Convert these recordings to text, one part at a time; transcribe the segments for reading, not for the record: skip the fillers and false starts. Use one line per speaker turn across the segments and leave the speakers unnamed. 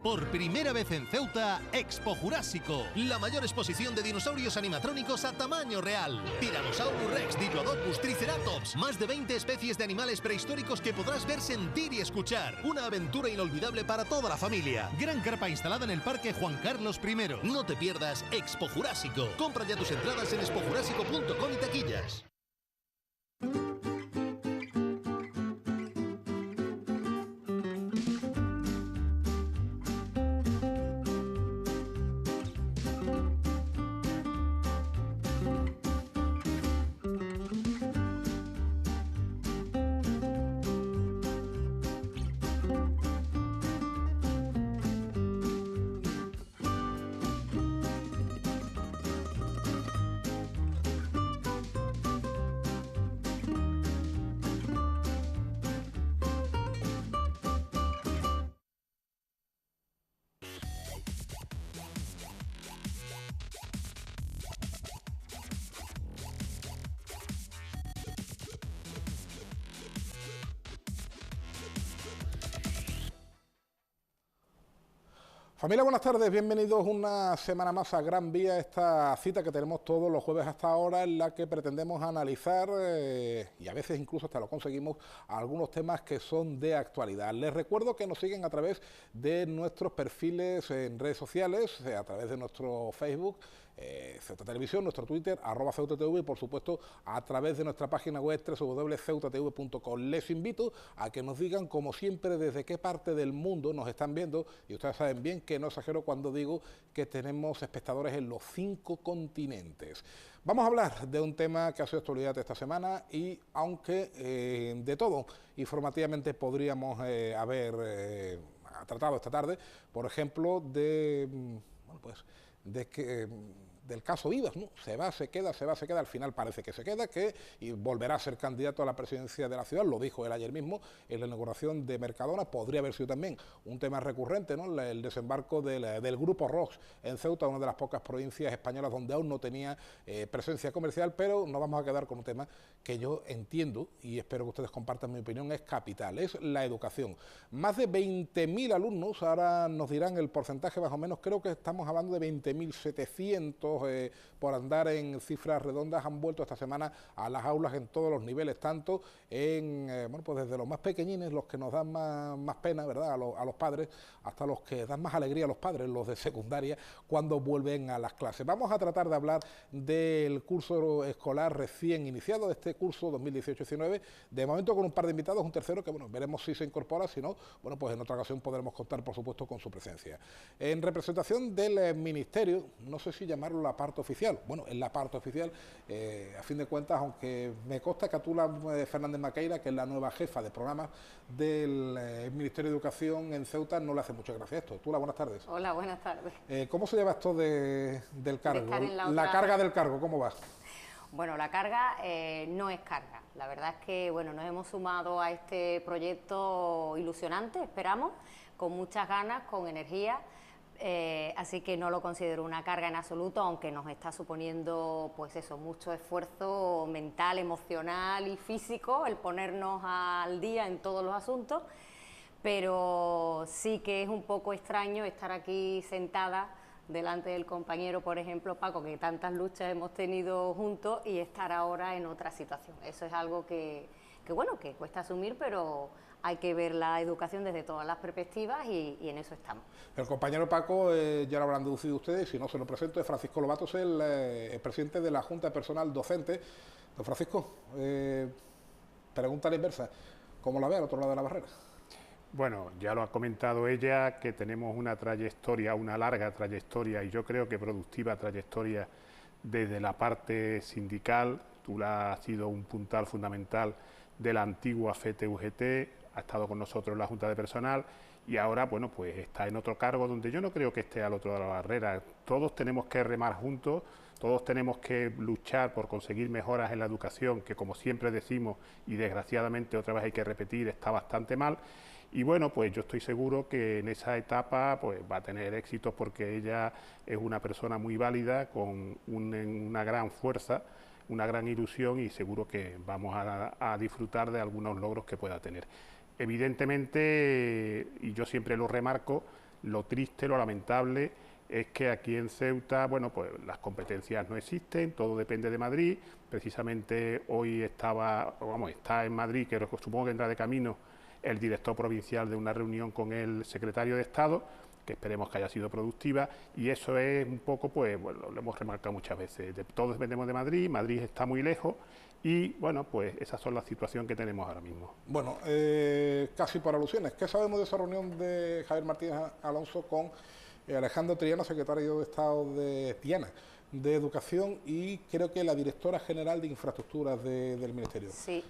Por primera vez en Ceuta, Expo Jurásico, la mayor exposición de dinosaurios animatrónicos a tamaño real. Tyrannosaurus Rex, Diplodocus, Triceratops, más de 20 especies de animales prehistóricos que podrás ver, sentir y escuchar. Una aventura inolvidable para toda la familia. Gran carpa instalada en el Parque Juan Carlos I. No te pierdas Expo Jurásico. Compra ya tus entradas en expojurásico.com y taquillas.
Familia, buenas tardes, bienvenidos una semana más a Gran Vía, esta cita que tenemos todos los jueves hasta ahora, en la que pretendemos analizar, y a veces incluso hasta lo conseguimos, algunos temas que son de actualidad. Les recuerdo que nos siguen a través de nuestros perfiles en redes sociales, a través de nuestro Facebook, Ceuta Televisión, nuestro Twitter, @CeutaTV, y por supuesto a través de nuestra página web www.ceutatv.com. Les invito a que nos digan, como siempre, desde qué parte del mundo nos están viendo, y ustedes saben bien que no exagero cuando digo que tenemos espectadores en los 5 continentes. Vamos a hablar de un tema que ha sido actualidad esta semana, y aunque de todo informativamente podríamos haber tratado esta tarde, por ejemplo, del caso Vivas, ¿no? Se va, se queda, al final parece que se queda, y volverá a ser candidato a la presidencia de la ciudad, lo dijo él ayer mismo en la inauguración de Mercadona. Podría haber sido también un tema recurrente, ¿no? El desembarco del Grupo Rox en Ceuta, una de las pocas provincias españolas donde aún no tenía presencia comercial, pero nos vamos a quedar con un tema que yo entiendo, y espero que ustedes compartan mi opinión, es capital, es la educación. Más de 20.000 alumnos, ahora nos dirán el porcentaje más o menos, creo que estamos hablando de 20.700, por andar en cifras redondas, han vuelto esta semana a las aulas en todos los niveles, tanto pues desde los más pequeñines, los que nos dan más pena, ¿verdad?, a los padres, hasta los que dan más alegría a los padres, los de secundaria, cuando vuelven a las clases. Vamos a tratar de hablar del curso escolar recién iniciado, de este curso 2018-19, de momento con un par de invitados, un tercero que, bueno, veremos si se incorpora, si no, bueno, pues en otra ocasión podremos contar, por supuesto, con su presencia. En representación del Ministerio, no sé si llamarlo la parte oficial, bueno, es la parte oficial, a fin de cuentas, aunque me consta que Atula Fernández Maqueira, que es la nueva jefa de programas del Ministerio de Educación en Ceuta, no le hace mucha gracia esto. Atula, buenas tardes.
Hola, buenas tardes.
¿Cómo se lleva esto del cargo? La carga del cargo, ¿cómo va?
Bueno, la carga no es carga. La verdad es que, bueno, nos hemos sumado a este proyecto ilusionante, esperamos, con muchas ganas, con energía. Así que no lo considero una carga en absoluto, aunque nos está suponiendo, pues eso, mucho esfuerzo mental, emocional y físico el ponernos al día en todos los asuntos, pero sí que es un poco extraño estar aquí sentada delante del compañero, por ejemplo, Paco, que tantas luchas hemos tenido juntos, y estar ahora en otra situación. Eso es algo que cuesta asumir, pero hay que ver la educación desde todas las perspectivas, y en eso estamos.
El compañero Paco, ya lo habrán deducido ustedes, si no se lo presento, es Francisco Lobatos, el presidente de la Junta de Personal Docente. Don Francisco, pregunta a la inversa, ¿cómo la ve al otro lado de la barrera?
Bueno, ya lo ha comentado ella, que tenemos una trayectoria, una larga trayectoria, y yo creo que productiva trayectoria desde la parte sindical. Tú has sido un puntal fundamental de la antigua FET-UGT, ha estado con nosotros en la Junta de Personal, y ahora, bueno, pues está en otro cargo donde yo no creo que esté al otro lado de la barrera. Todos tenemos que remar juntos, todos tenemos que luchar por conseguir mejoras en la educación, que, como siempre decimos, y desgraciadamente otra vez hay que repetir, está bastante mal. Y bueno, pues yo estoy seguro que en esa etapa pues va a tener éxitos, porque ella es una persona muy válida, con una gran fuerza, una gran ilusión, y seguro que vamos a disfrutar de algunos logros que pueda tener. Evidentemente, y yo siempre lo remarco, Lo triste, lo lamentable es que aquí en Ceuta, bueno, pues las competencias no existen, todo depende de Madrid. Precisamente hoy está en Madrid, que supongo que entra de camino, el director provincial de una reunión con el secretario de Estado, que esperemos que haya sido productiva, y eso es un poco, pues, bueno, lo hemos remarcado muchas veces, todos dependemos de Madrid, Madrid está muy lejos, y bueno, pues esas son las situaciones que tenemos ahora mismo.
Bueno, casi por alusiones, ¿qué sabemos de esa reunión de Javier Martínez Alonso con Alejandro Triana, secretario de Estado de Tiana, de Educación, y creo que la directora general de Infraestructuras del Ministerio?
Sí.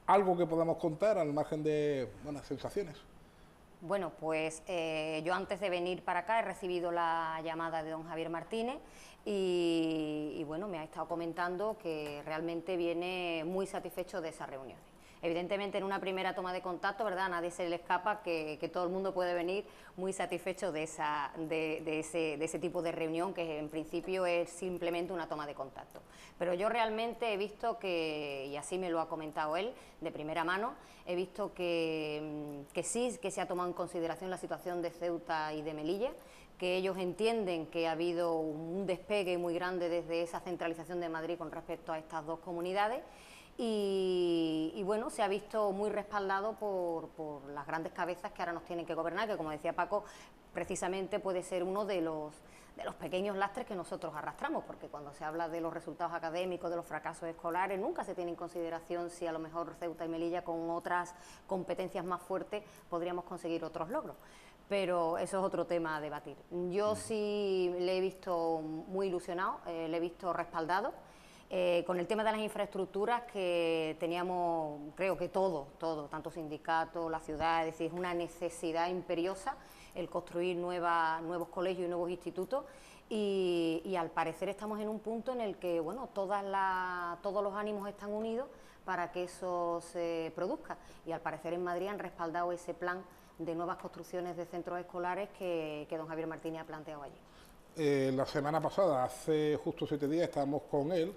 ¿Algo que podamos contar al margen de buenas sensaciones?
Bueno, pues yo antes de venir para acá he recibido la llamada de don Javier Martínez y bueno, me ha estado comentando que realmente viene muy satisfecho de esas reuniones. Evidentemente, en una primera toma de contacto, ¿verdad?, a nadie se le escapa que todo el mundo puede venir muy satisfecho de ese tipo de reunión, que en principio es simplemente una toma de contacto. Pero yo realmente he visto que, y así me lo ha comentado él de primera mano, he visto que sí, que se ha tomado en consideración la situación de Ceuta y de Melilla, que ellos entienden que ha habido un despegue muy grande desde esa centralización de Madrid con respecto a estas dos comunidades. Y bueno, se ha visto muy respaldado por las grandes cabezas que ahora nos tienen que gobernar, que como decía Paco, precisamente puede ser uno de los pequeños lastres que nosotros arrastramos, porque cuando se habla de los resultados académicos, de los fracasos escolares, nunca se tiene en consideración si a lo mejor Ceuta y Melilla con otras competencias más fuertes podríamos conseguir otros logros. Pero eso es otro tema a debatir. Yo sí le he visto muy ilusionado, le he visto respaldado. Con el tema de las infraestructuras, que teníamos, creo que todo, tanto sindicatos, la ciudad, es decir, es una necesidad imperiosa el construir nuevos colegios y nuevos institutos, y al parecer estamos en un punto en el que, bueno, todos los ánimos están unidos para que eso se produzca, y al parecer en Madrid han respaldado ese plan de nuevas construcciones de centros escolares que don Javier Martínez ha planteado allí.
La semana pasada, hace justo 7 días, estábamos con él.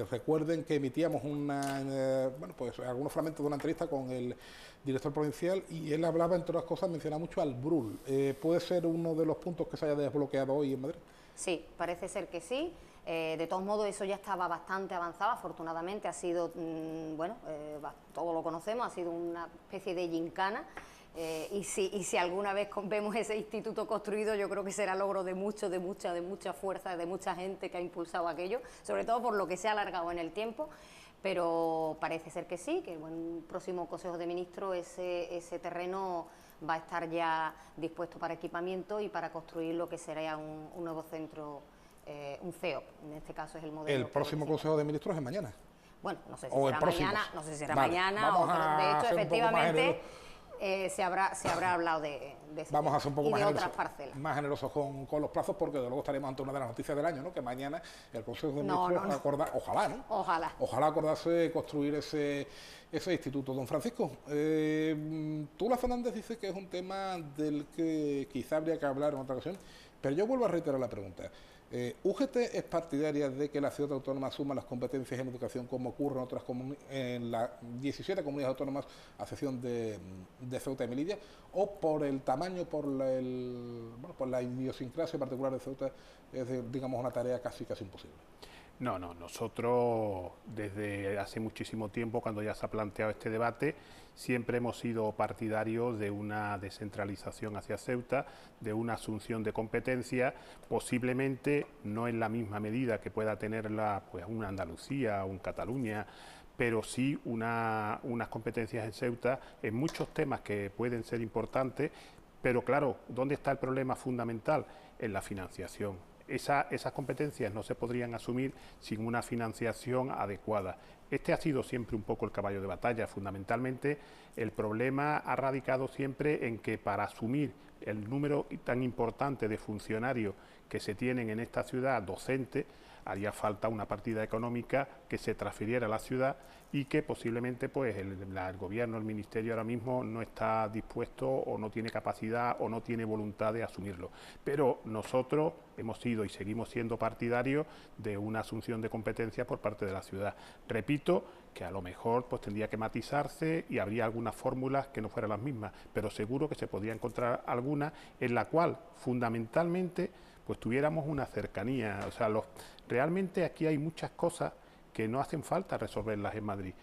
Recuerden que emitíamos algunos fragmentos de una entrevista con el director provincial, y él hablaba, entre otras cosas, mencionaba mucho al BRUL. ¿Puede ser uno de los puntos que se haya desbloqueado hoy en Madrid?
Sí, parece ser que sí. De todos modos, eso ya estaba bastante avanzado, afortunadamente ha sido, todos lo conocemos, ha sido una especie de gincana. Y si alguna vez vemos ese instituto construido, yo creo que será logro de mucha fuerza, de mucha gente que ha impulsado aquello, sobre todo por lo que se ha alargado en el tiempo, pero parece ser que sí, que en un próximo Consejo de Ministros ese terreno va a estar ya dispuesto para equipamiento y para construir lo que será un nuevo centro, un CEOP, en este caso es el modelo.
¿El próximo Consejo de Ministros es mañana?
Bueno, no sé si será mañana, de hecho, efectivamente... se habrá hablado de
vamos a ser un poco más
generosos
con los plazos, porque de luego estaremos ante una de las noticias del año, ¿no? Que mañana el Consejo de Ministros ojalá acordase construir ese instituto. Don Francisco, Tula Fernández dice que es un tema del que quizá habría que hablar en otra ocasión, pero yo vuelvo a reiterar la pregunta. ¿UGT es partidaria de que la ciudad autónoma asuma las competencias en educación como ocurre en las 17 comunidades autónomas, a excepción de Ceuta y Melilla, o por el tamaño, por la idiosincrasia particular de Ceuta, es, digamos, una tarea casi imposible?
No, nosotros desde hace muchísimo tiempo, cuando ya se ha planteado este debate, siempre hemos sido partidarios de una descentralización hacia Ceuta, de una asunción de competencias, posiblemente no en la misma medida que pueda tenerla una Andalucía o un Cataluña, pero sí unas competencias en Ceuta en muchos temas que pueden ser importantes, pero claro, ¿dónde está el problema fundamental? En la financiación. Esas competencias no se podrían asumir sin una financiación adecuada. Este ha sido siempre un poco el caballo de batalla. Fundamentalmente, el problema ha radicado siempre en que para asumir el número tan importante de funcionarios que se tienen en esta ciudad docente, haría falta una partida económica que se transfiriera a la ciudad y que posiblemente el gobierno, el ministerio ahora mismo no está dispuesto o no tiene capacidad o no tiene voluntad de asumirlo. Pero nosotros hemos sido y seguimos siendo partidarios de una asunción de competencias por parte de la ciudad. Repito que a lo mejor pues tendría que matizarse y habría algunas fórmulas que no fueran las mismas, pero seguro que se podría encontrar alguna en la cual fundamentalmente pues tuviéramos una cercanía. O sea, realmente aquí hay muchas cosas que no hacen falta resolverlas en Madrid.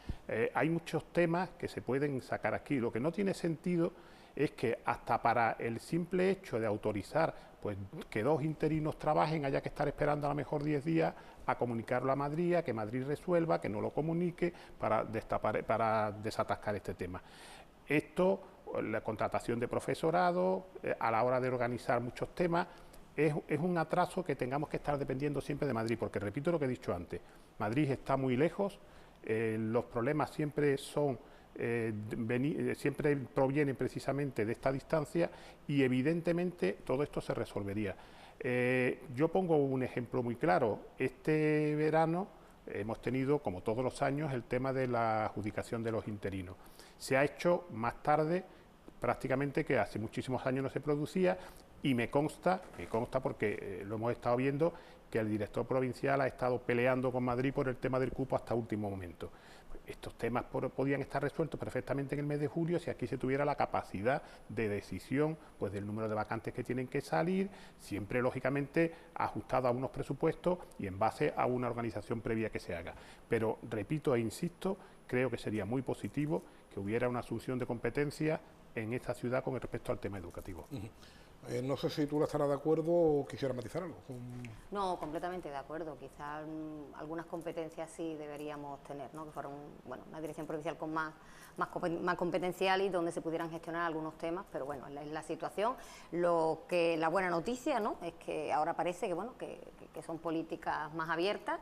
Hay muchos temas que se pueden sacar aquí. Lo que no tiene sentido es que hasta para el simple hecho de autorizar pues, que 2 interinos trabajen haya que estar esperando a lo mejor 10 días a comunicarlo a Madrid, a que Madrid resuelva, que no lo comunique para desatascar este tema. Esto, la contratación de profesorado, a la hora de organizar muchos temas, es un atraso que tengamos que estar dependiendo siempre de Madrid, porque repito lo que he dicho antes, Madrid está muy lejos, los problemas siempre son siempre provienen precisamente de esta distancia y evidentemente todo esto se resolvería. Yo pongo un ejemplo muy claro. Este verano hemos tenido, como todos los años, el tema de la adjudicación de los interinos. Se ha hecho más tarde, prácticamente, que hace muchísimos años no se producía, y me consta porque lo hemos estado viendo, que el director provincial ha estado peleando con Madrid por el tema del cupo hasta último momento. Estos temas podían estar resueltos perfectamente en el mes de julio si aquí se tuviera la capacidad de decisión pues, del número de vacantes que tienen que salir, siempre lógicamente ajustado a unos presupuestos y en base a una organización previa que se haga. Pero repito e insisto, creo que sería muy positivo que hubiera una asunción de competencias en esta ciudad con respecto al tema educativo.
No sé si tú estarás de acuerdo o quisieras matizar algo.
No, completamente de acuerdo. Quizás algunas competencias sí deberíamos tener, ¿no? Que fuera una dirección provincial con más competencial y donde se pudieran gestionar algunos temas, pero bueno, es la situación. La buena noticia, ¿no?, es que ahora parece que son políticas más abiertas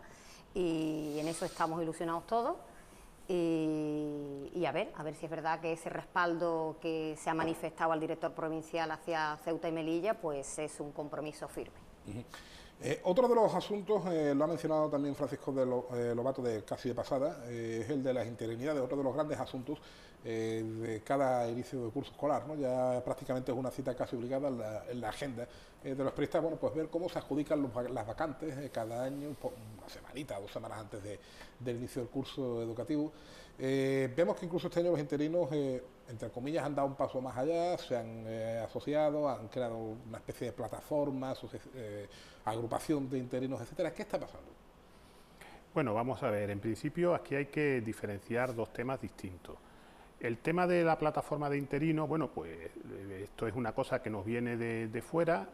y en eso estamos ilusionados todos. Y a ver si es verdad que ese respaldo que se ha manifestado al director provincial hacia Ceuta y Melilla, pues es un compromiso firme.
Otro de los asuntos, lo ha mencionado también Francisco de Lobato casi de pasada, es el de las interinidades, otro de los grandes asuntos de cada inicio de curso escolar, ¿no? Ya prácticamente es una cita casi obligada en la agenda de los periodistas, pues ver cómo se adjudican las vacantes cada año, una semanita, 2 semanas antes del inicio del curso educativo. Vemos que incluso este año los interinos, entre comillas, han dado un paso más allá, se han asociado, han creado una especie de plataforma, agrupación de interinos, etcétera. ¿Qué está pasando?
Bueno, vamos a ver, en principio aquí hay que diferenciar 2 temas distintos. El tema de la plataforma de interinos, bueno, pues esto es una cosa que nos viene de fuera.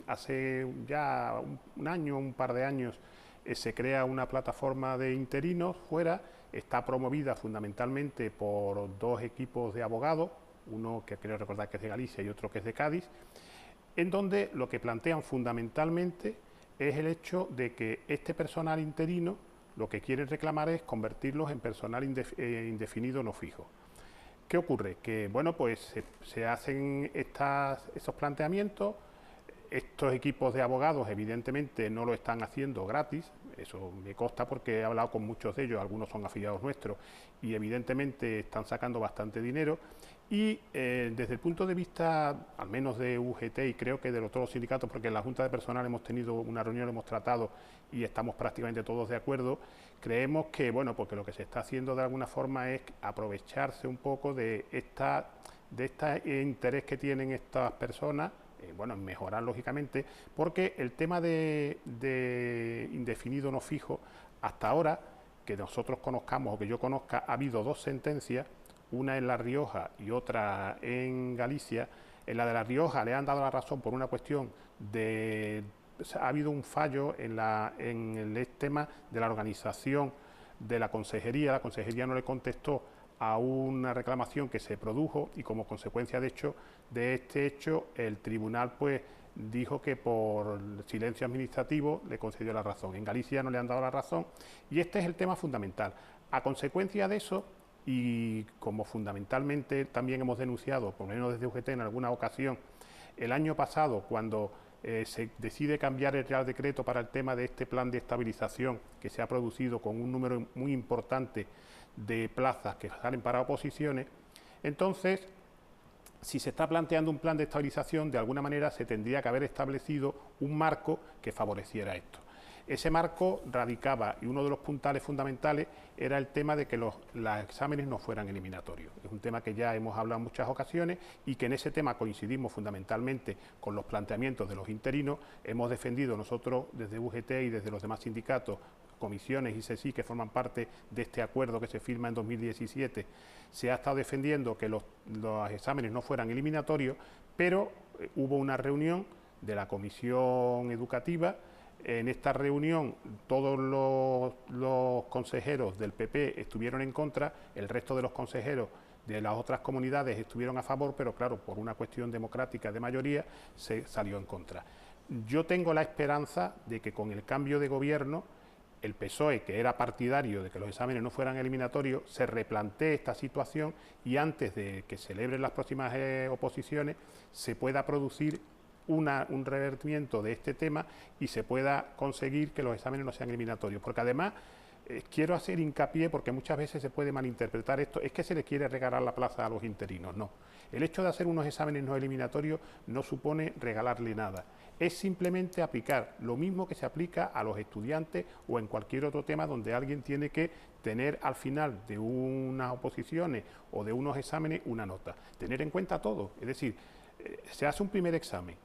Hace ya un par de años, se crea una plataforma de interinos fuera, está promovida fundamentalmente por 2 equipos de abogados, uno que creo recordar que es de Galicia y otro que es de Cádiz, en donde lo que plantean fundamentalmente es el hecho de que este personal interino lo que quieren reclamar es convertirlos en personal indefinido no fijo. ¿Qué ocurre? Que bueno, pues se hacen esos planteamientos. Estos equipos de abogados evidentemente no lo están haciendo gratis, eso me consta porque he hablado con muchos de ellos, algunos son afiliados nuestros y evidentemente están sacando bastante dinero y desde el punto de vista al menos de UGT y creo que de todos los sindicatos, porque en la Junta de Personal hemos tenido una reunión, hemos tratado y estamos prácticamente todos de acuerdo, creemos que bueno, porque lo que se está haciendo de alguna forma es aprovecharse un poco de este interés que tienen estas personas, bueno, mejorar lógicamente, porque el tema de indefinido no fijo, hasta ahora, que nosotros conozcamos o que yo conozca, ha habido 2 sentencias, una en La Rioja y otra en Galicia. En la de La Rioja le han dado la razón por una cuestión ha habido un fallo en el tema de la organización de la consejería no le contestó a una reclamación que se produjo y como consecuencia de este hecho el tribunal pues dijo que por silencio administrativo le concedió la razón. En Galicia no le han dado la razón y este es el tema fundamental. A consecuencia de eso y como fundamentalmente también hemos denunciado, por lo menos desde UGT en alguna ocasión, el año pasado cuando se decide cambiar el Real Decreto para el tema de este plan de estabilización que se ha producido con un número muy importante de plazas que salen para oposiciones, entonces, si se está planteando un plan de estabilización, de alguna manera se tendría que haber establecido un marco que favoreciera esto. Ese marco radicaba, y uno de los puntales fundamentales era el tema de que los exámenes no fueran eliminatorios. Es un tema que ya hemos hablado en muchas ocasiones y que en ese tema coincidimos fundamentalmente con los planteamientos de los interinos. Hemos defendido nosotros desde UGT y desde los demás sindicatos, comisiones y CSI que forman parte de este acuerdo que se firma en 2017, se ha estado defendiendo que los exámenes no fueran eliminatorios, pero hubo una reunión de la comisión educativa. En esta reunión todos los consejeros del PP estuvieron en contra, el resto de los consejeros de las otras comunidades estuvieron a favor, pero claro, por una cuestión democrática de mayoría se salió en contra. Yo tengo la esperanza de que con el cambio de gobierno el PSOE, que era partidario de que los exámenes no fueran eliminatorios, se replantee esta situación y antes de que celebren las próximas oposiciones se pueda producir un revertimiento de este tema y se pueda conseguir que los exámenes no sean eliminatorios. Porque además quiero hacer hincapié, porque muchas veces se puede malinterpretar esto, es que se le quiere regalar la plaza a los interinos. No, el hecho de hacer unos exámenes no eliminatorios no supone regalarle nada. Es simplemente aplicar lo mismo que se aplica a los estudiantes o en cualquier otro tema donde alguien tiene que tener al final de unas oposiciones o de unos exámenes una nota. Tener en cuenta todo, es decir, se hace un primer examen,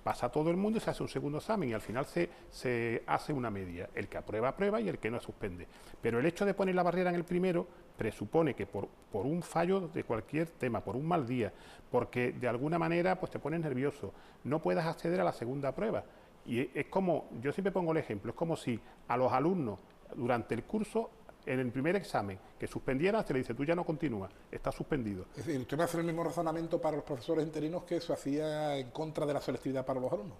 pasa todo el mundo y se hace un segundo examen y al final se hace una media. El que aprueba, aprueba y el que no suspende. Pero el hecho de poner la barrera en el primero presupone que por un fallo de cualquier tema, por un mal día, porque de alguna manera pues te pones nervioso, no puedas acceder a la segunda prueba. Y es como, yo siempre pongo el ejemplo, es como si a los alumnos durante el curso, en el primer examen que suspendiera, se le dice, tú ya no continúas, estás suspendido.
Es decir, usted va a hacer el mismo razonamiento para los profesores interinos que se hacía en contra de la selectividad para los alumnos.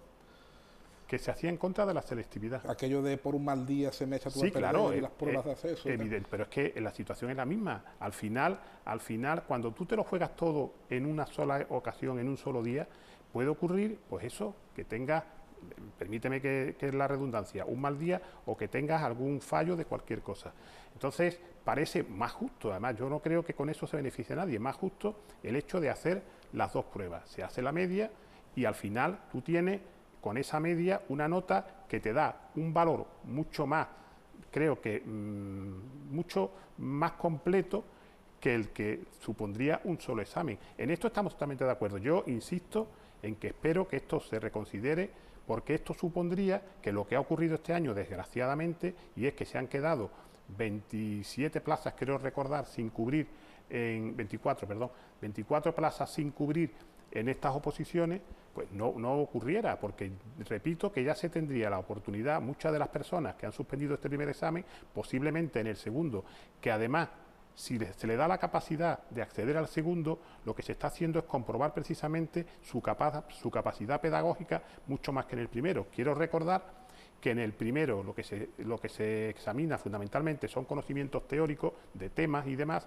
Que se hacía en contra de la selectividad.
Aquello de por un mal día se me echa todo
sí,
a perder
claro,
las pruebas de acceso.
Evidente, pero es que la situación es la misma. Al final, cuando tú te lo juegas todo en una sola ocasión, en un solo día, puede ocurrir, pues eso, que tengas, permíteme que es la redundancia, un mal día o que tengas algún fallo de cualquier cosa. Entonces, parece más justo, además yo no creo que con eso se beneficie a nadie, más justo el hecho de hacer las dos pruebas. Se hace la media y al final tú tienes con esa media una nota que te da un valor mucho más, creo que mucho más completo que el que supondría un solo examen. En esto estamos totalmente de acuerdo. Yo insisto en que espero que esto se reconsidere, porque esto supondría que lo que ha ocurrido este año, desgraciadamente, y es que se han quedado 27 plazas, creo recordar, sin cubrir, 24 plazas sin cubrir en estas oposiciones, pues no ocurriera, porque repito que ya se tendría la oportunidad, muchas de las personas que han suspendido este primer examen, posiblemente en el segundo, que además, si se le da la capacidad de acceder al segundo, lo que se está haciendo es comprobar precisamente su capacidad pedagógica mucho más que en el primero. Quiero recordar que en el primero lo que se examina fundamentalmente son conocimientos teóricos de temas y demás,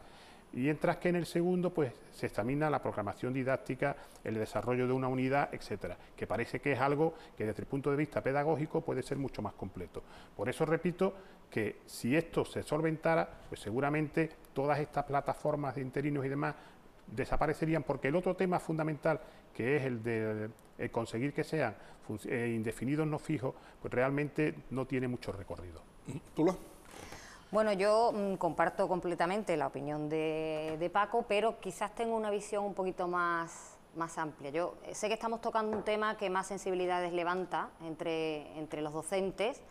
y mientras que en el segundo pues se examina la programación didáctica, el desarrollo de una unidad, etcétera, que parece que es algo que desde el punto de vista pedagógico puede ser mucho más completo. Por eso repito que si esto se solventara, pues seguramente todas estas plataformas de interinos y demás desaparecerían, porque el otro tema fundamental, que es el de conseguir que sean indefinidos no fijos, pues realmente no tiene mucho recorrido.
¿Tula?
Bueno, yo comparto completamente la opinión de Paco, pero quizás tengo una visión un poquito más amplia. Yo sé que estamos tocando un tema que más sensibilidades levanta entre los docentes,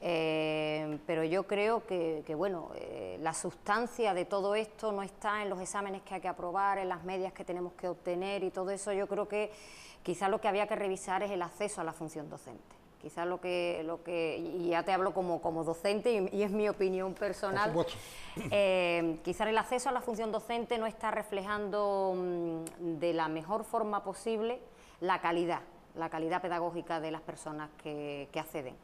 pero yo creo que bueno, la sustancia de todo esto no está en los exámenes que hay que aprobar, en las medias que tenemos que obtener y todo eso. Yo creo que quizás lo que había que revisar es el acceso a la función docente. Quizás lo que y ya te hablo como docente y es mi opinión personal, quizás el acceso a la función docente no está reflejando de la mejor forma posible la calidad pedagógica de las personas que acceden.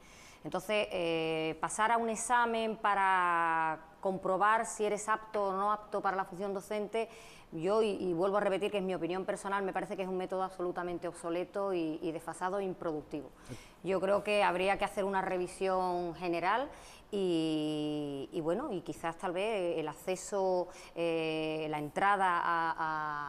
Entonces, pasar a un examen para comprobar si eres apto o no apto para la función docente Yo, y vuelvo a repetir que es mi opinión personal, me parece que es un método absolutamente obsoleto y desfasado e improductivo. Yo creo que habría que hacer una revisión general y bueno, y quizás tal vez el acceso, la entrada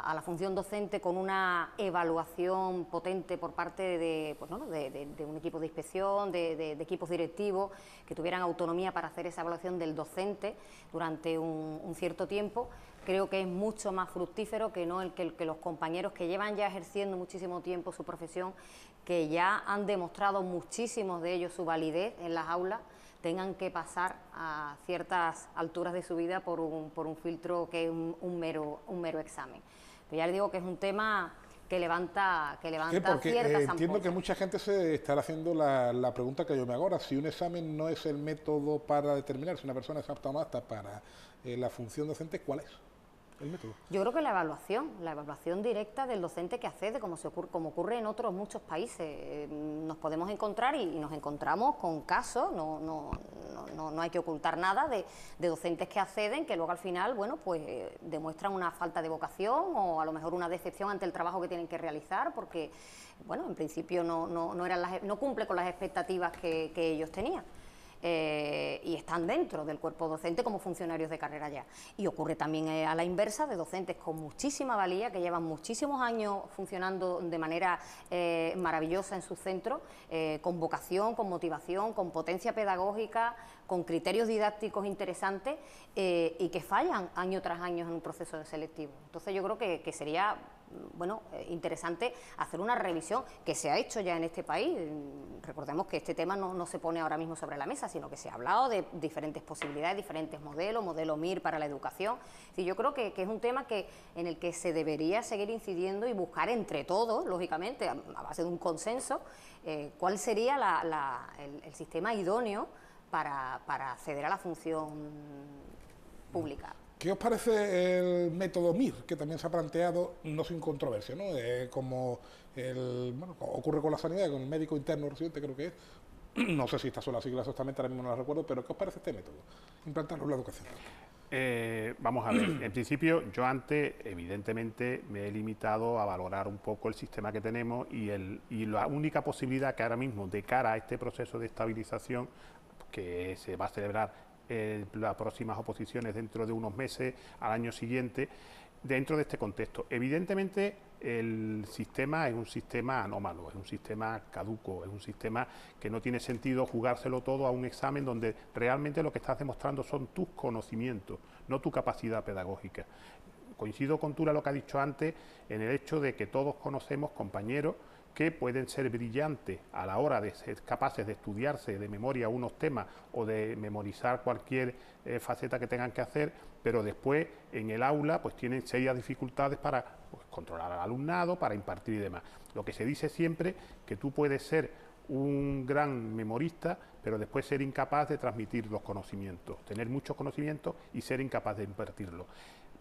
a la función docente con una evaluación potente por parte de, pues, ¿no?, de un equipo de inspección, de equipos directivos que tuvieran autonomía para hacer esa evaluación del docente durante un cierto tiempo. Creo que es mucho más fructífero que no que los compañeros que llevan ya ejerciendo muchísimo tiempo su profesión, que ya han demostrado muchísimos de ellos su validez en las aulas, tengan que pasar a ciertas alturas de su vida por un filtro que es un mero examen. Pero ya les digo que es un tema que levanta ciertas
entiendo
ampollas.
que mucha gente se estará haciendo la pregunta que yo me hago ahora: si un examen no es el método para determinar si una persona es apta o no apta para la función docente, ¿cuál es el método?
Yo creo que la evaluación directa del docente que accede, como ocurre en otros muchos países. Nos podemos encontrar y nos encontramos con casos, no hay que ocultar nada, de docentes que acceden, que luego al final, bueno, pues demuestran una falta de vocación o a lo mejor una decepción ante el trabajo que tienen que realizar, porque, bueno, en principio no cumple con las expectativas que ellos tenían. Y están dentro del cuerpo docente como funcionarios de carrera ya. Y ocurre también a la inversa, de docentes con muchísima valía, que llevan muchísimos años funcionando de manera maravillosa en sus centros, con vocación, con motivación, con potencia pedagógica, con criterios didácticos interesantes, y que fallan año tras año en un proceso de selectivo. Entonces yo creo que sería, bueno, interesante hacer una revisión, que se ha hecho ya en este país. Recordemos que este tema no se pone ahora mismo sobre la mesa, sino que se ha hablado de diferentes posibilidades, diferentes modelos, modelo MIR para la educación. Y yo creo que es un tema en el que se debería seguir incidiendo y buscar entre todos, lógicamente, a base de un consenso, cuál sería el sistema idóneo para acceder a la función pública.
¿Qué os parece el método MIR, que también se ha planteado, no sin controversia, ¿no? Como ocurre con la sanidad, con el médico interno residente, creo que es? No sé si estas son las siglas exactamente, ahora mismo no las recuerdo, pero ¿qué os parece este método? Implantarlo en la educación.
Vamos a ver, en principio yo antes evidentemente me he limitado a valorar un poco el sistema que tenemos y la única posibilidad que ahora mismo, de cara a este proceso de estabilización que se va a celebrar las próximas oposiciones dentro de unos meses, al año siguiente, dentro de este contexto. Evidentemente el sistema es un sistema anómalo, es un sistema caduco, es un sistema que no tiene sentido jugárselo todo a un examen donde realmente lo que estás demostrando son tus conocimientos, no tu capacidad pedagógica. Coincido con Tura lo que ha dicho antes, en el hecho de que todos conocemos compañeros que pueden ser brillantes a la hora de ser capaces de estudiarse de memoria unos temas o de memorizar cualquier faceta que tengan que hacer, pero después en el aula pues tienen serias dificultades para controlar al alumnado, para impartir y demás. Lo que se dice siempre, que tú puedes ser un gran memorista, pero después ser incapaz de transmitir los conocimientos, tener muchos conocimientos y ser incapaz de impartirlos.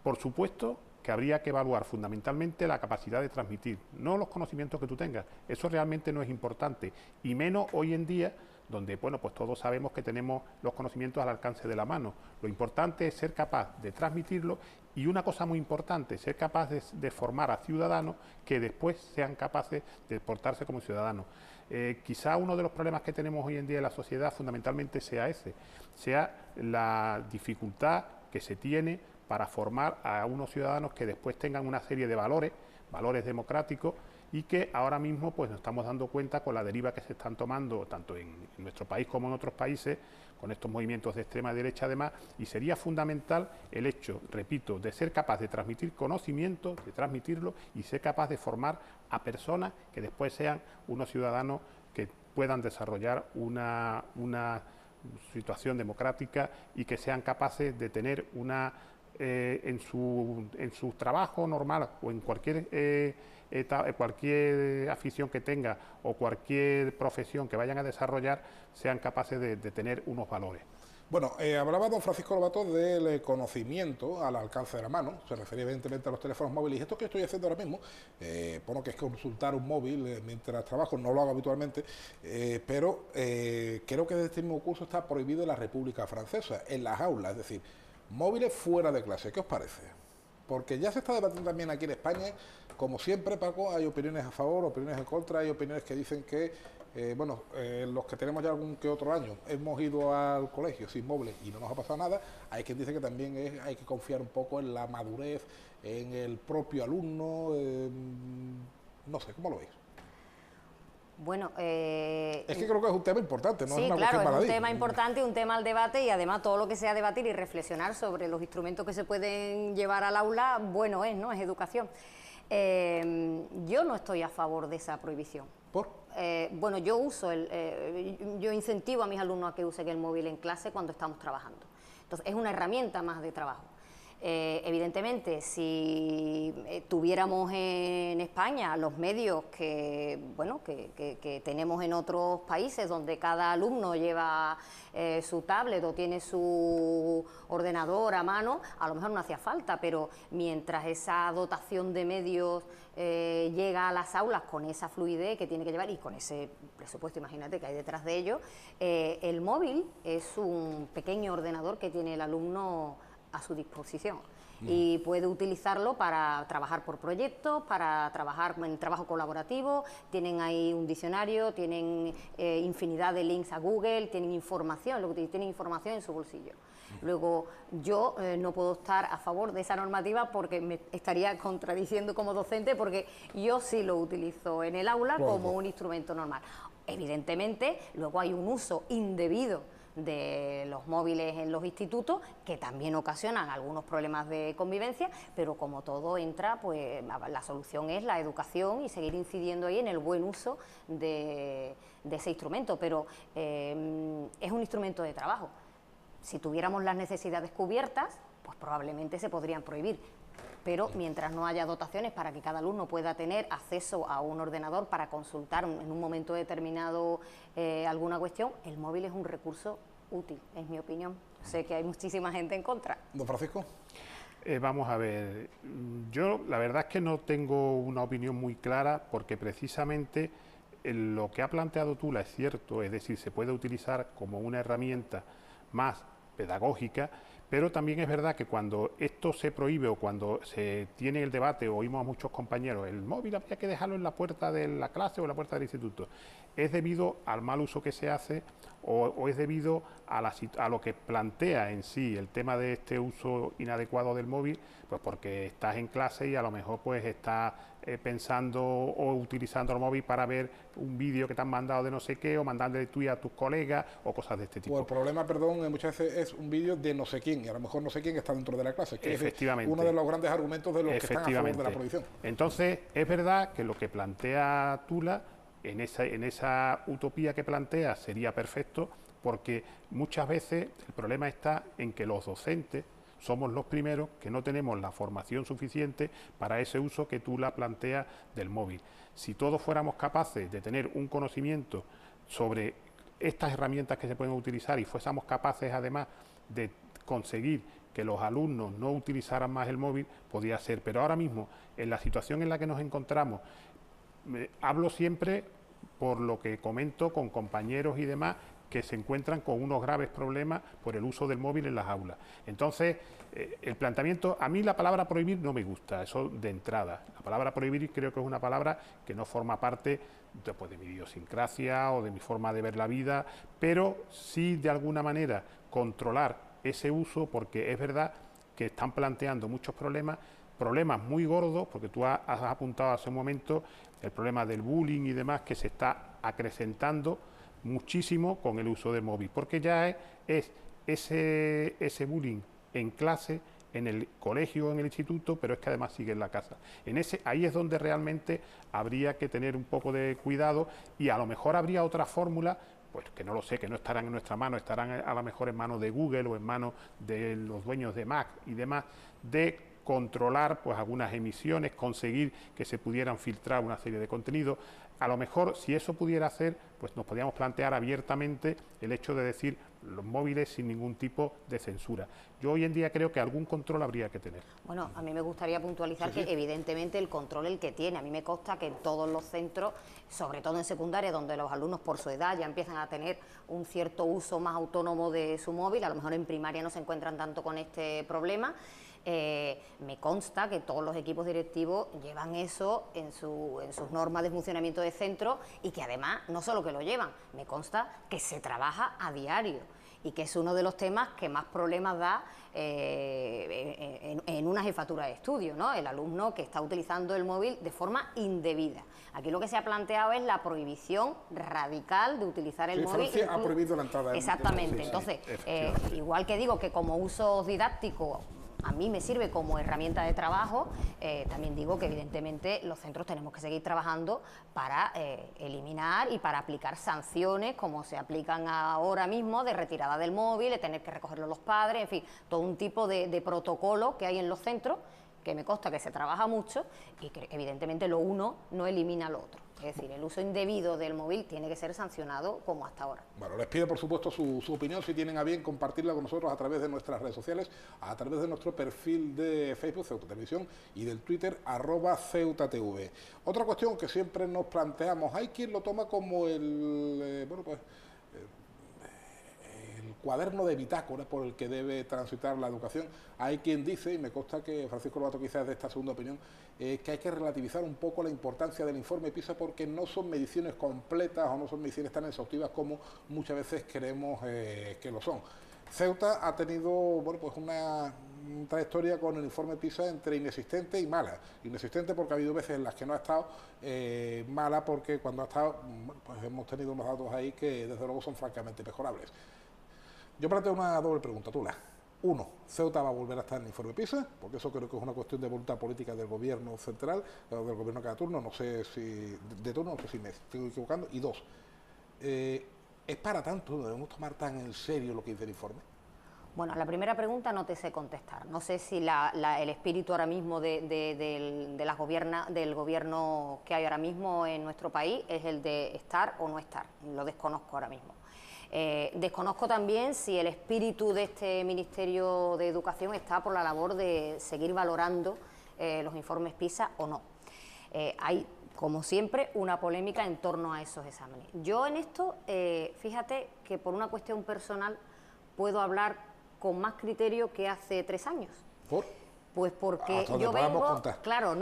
Por supuesto que habría que evaluar fundamentalmente la capacidad de transmitir, no los conocimientos que tú tengas. Eso realmente no es importante, y menos hoy en día, donde, bueno, pues todos sabemos que tenemos los conocimientos al alcance de la mano. Lo importante es ser capaz de transmitirlo, y una cosa muy importante, ser capaz de formar a ciudadanos que después sean capaces de portarse como ciudadanos. Quizá uno de los problemas que tenemos hoy en día en la sociedad fundamentalmente sea ese, sea la dificultad que se tiene para formar a unos ciudadanos que después tengan una serie de valores democráticos, y que ahora mismo pues nos estamos dando cuenta con la deriva que se están tomando tanto en nuestro país como en otros países, con estos movimientos de extrema derecha además, y sería fundamental el hecho, repito, de ser capaz de transmitir conocimiento, de transmitirlo, y ser capaz de formar a personas que después sean unos ciudadanos que puedan desarrollar una situación democrática y que sean capaces de tener una en su trabajo normal o en cualquier afición que tenga o cualquier profesión que vayan a desarrollar, sean capaces de tener unos valores.
Bueno, hablaba don Francisco Lobato del conocimiento al alcance de la mano, se refería evidentemente a los teléfonos móviles, y esto que estoy haciendo ahora mismo, bueno, que es consultar un móvil mientras trabajo, no lo hago habitualmente, pero creo que desde este mismo curso está prohibido en la República Francesa, en las aulas, es decir, móviles fuera de clase. ¿Qué os parece? porque ya se está debatiendo también aquí en España, como siempre, Paco, hay opiniones a favor, opiniones en contra, hay opiniones que dicen que, los que tenemos ya algún que otro año, hemos ido al colegio sin móviles y no nos ha pasado nada, hay quien dice que también hay que confiar un poco en la madurez, en el propio alumno, no sé, ¿cómo lo veis?
Bueno,
es que creo que es un tema importante, no
sí,
es una
claro,
cuestión
es
baladí.
un tema importante, un tema al debate y además todo lo que sea debatir y reflexionar sobre los instrumentos que se pueden llevar al aula, bueno ¿no? Es educación. Yo no estoy a favor de esa prohibición.
¿Por?
Bueno, yo incentivo a mis alumnos a que usen el móvil en clase cuando estamos trabajando. Entonces, es una herramienta más de trabajo. Evidentemente, si tuviéramos en España los medios que tenemos en otros países, donde cada alumno lleva su tablet o tiene su ordenador a mano, a lo mejor no hacía falta, pero mientras esa dotación de medios llega a las aulas con esa fluidez que tiene que llevar y con ese presupuesto, imagínate, que hay detrás de ello, el móvil es un pequeño ordenador que tiene el alumno a su disposición y puede utilizarlo para trabajar por proyectos, para trabajar en trabajo colaborativo, tienen ahí un diccionario, tienen infinidad de links a Google, tienen información, tienen información en su bolsillo. Luego, yo no puedo estar a favor de esa normativa porque me estaría contradiciendo como docente, porque yo sí lo utilizo en el aula como un instrumento normal. Evidentemente, luego hay un uso indebido de los móviles en los institutos, que también ocasionan algunos problemas de convivencia, pero como todo entra, pues la solución es la educación y seguir incidiendo ahí en el buen uso de ese instrumento, pero es un instrumento de trabajo. Si tuviéramos las necesidades cubiertas, pues probablemente se podrían prohibir, pero mientras no haya dotaciones para que cada alumno pueda tener acceso a un ordenador para consultar en un momento determinado alguna cuestión, el móvil es un recurso útil, es mi opinión. Sé que hay muchísima gente en contra.
Don Francisco.
Vamos a ver, yo la verdad es que no tengo una opinión muy clara, porque precisamente lo que ha planteado Tula es cierto, es decir, se puede utilizar como una herramienta más pedagógica, pero también es verdad que cuando esto se prohíbe o cuando se tiene el debate, oímos a muchos compañeros, el móvil habría que dejarlo en la puerta de la clase o en la puerta del instituto, es debido al mal uso que se hace o es debido a lo que plantea en sí el tema de este uso inadecuado del móvil, pues porque estás en clase y a lo mejor pues estás pensando o utilizando el móvil para ver un vídeo que te han mandado de no sé qué, o mandándole tú a tus colegas o cosas de este tipo.
O el problema, perdón, muchas veces es un vídeo de no sé quién, y a lo mejor no sé quién está dentro de la clase, que
efectivamente,
es uno de los grandes argumentos de los que están a favor de la prohibición.
Entonces, es verdad que lo que plantea Tula, en esa utopía que plantea, sería perfecto, porque muchas veces el problema está en que los docentes somos los primeros que no tenemos la formación suficiente para ese uso que Tula plantea del móvil. Si todos fuéramos capaces de tener un conocimiento sobre estas herramientas que se pueden utilizar y fuésemos capaces además de conseguir que los alumnos no utilizaran más el móvil, podría ser. Pero ahora mismo, en la situación en la que nos encontramos, hablo siempre por lo que comento con compañeros y demás que se encuentran con unos graves problemas por el uso del móvil en las aulas. Entonces, el planteamiento, a mí la palabra prohibir no me gusta, eso de entrada. La palabra prohibir creo que es una palabra que no forma parte de mi idiosincrasia o de mi forma de ver la vida, pero sí de alguna manera controlar ese uso, porque es verdad que están planteando muchos problemas muy gordos, porque tú has apuntado hace un momento el problema del bullying y demás, que se está acrecentando muchísimo con el uso del móvil, porque ya es ese bullying en clase, en el colegio, en el instituto, pero es que además sigue en la casa. Ahí es donde realmente habría que tener un poco de cuidado, y a lo mejor habría otra fórmula, pues que no lo sé, que no estarán en nuestra mano, estarán a lo mejor en manos de Google o en manos de los dueños de Mac y demás, de controlar pues algunas emisiones, conseguir que se pudieran filtrar una serie de contenidos. A lo mejor, si eso pudiera hacer, pues nos podríamos plantear abiertamente el hecho de decir los móviles sin ningún tipo de censura. Yo hoy en día creo que algún control habría que tener.
Bueno, a mí me gustaría puntualizar que evidentemente el control el que tiene. A mí me consta que en todos los centros, sobre todo en secundaria, donde los alumnos por su edad ya empiezan a tener un cierto uso más autónomo de su móvil, a lo mejor en primaria no se encuentran tanto con este problema, Me consta que todos los equipos directivos llevan eso en sus normas de funcionamiento de centro y que además no solo que lo llevan, me consta que se trabaja a diario y que es uno de los temas que más problemas da en una jefatura de estudio, ¿no? El alumno que está utilizando el móvil de forma indebida. Aquí lo que se ha planteado es la prohibición radical de utilizar el móvil.
Francia ha prohibido la entrada.
Exactamente. Entonces, igual que digo que como uso didáctico a mí me sirve como herramienta de trabajo, también digo que evidentemente los centros tenemos que seguir trabajando para eliminar y para aplicar sanciones como se aplican ahora mismo de retirada del móvil, de tener que recogerlo los padres, en fin, todo un tipo de protocolo que hay en los centros, que me consta que se trabaja mucho y que evidentemente lo uno no elimina lo otro. Es decir, el uso indebido del móvil tiene que ser sancionado como hasta ahora.
Bueno, les pido por supuesto su opinión, si tienen a bien compartirla con nosotros a través de nuestras redes sociales, a través de nuestro perfil de Facebook, Ceuta Televisión, y del Twitter, @CeutaTV. Otra cuestión que siempre nos planteamos, hay quien lo toma como el cuaderno de bitácora por el que debe transitar la educación. Hay quien dice, y me consta que Francisco Lobato quizás de esta segunda opinión, que hay que relativizar un poco la importancia del informe PISA porque no son mediciones completas o no son mediciones tan exhaustivas como muchas veces creemos que lo son. Ceuta ha tenido una trayectoria con el informe PISA entre inexistente y mala. Inexistente porque ha habido veces en las que no ha estado, mala porque cuando ha estado, pues hemos tenido unos datos ahí que desde luego son francamente mejorables. Yo planteo una doble pregunta, Tula. Uno, ¿Ceuta va a volver a estar en el informe PISA? Porque eso creo que es una cuestión de voluntad política del gobierno central, del gobierno cada turno, no sé si de turno, no sé si me estoy equivocando. Y dos, ¿es para tanto? ¿Debemos tomar tan en serio lo que dice el informe?
Bueno, la primera pregunta no te sé contestar. No sé si el espíritu ahora mismo del gobierno que hay ahora mismo en nuestro país es el de estar o no estar. Lo desconozco ahora mismo. Desconozco también si el espíritu de este Ministerio de Educación está por la labor de seguir valorando los informes PISA o no. Hay, como siempre, una polémica en torno a esos exámenes. Yo en esto, fíjate que por una cuestión personal puedo hablar con más criterio que hace 3 años.
¿Por?
Pues porque yo vengo, claro,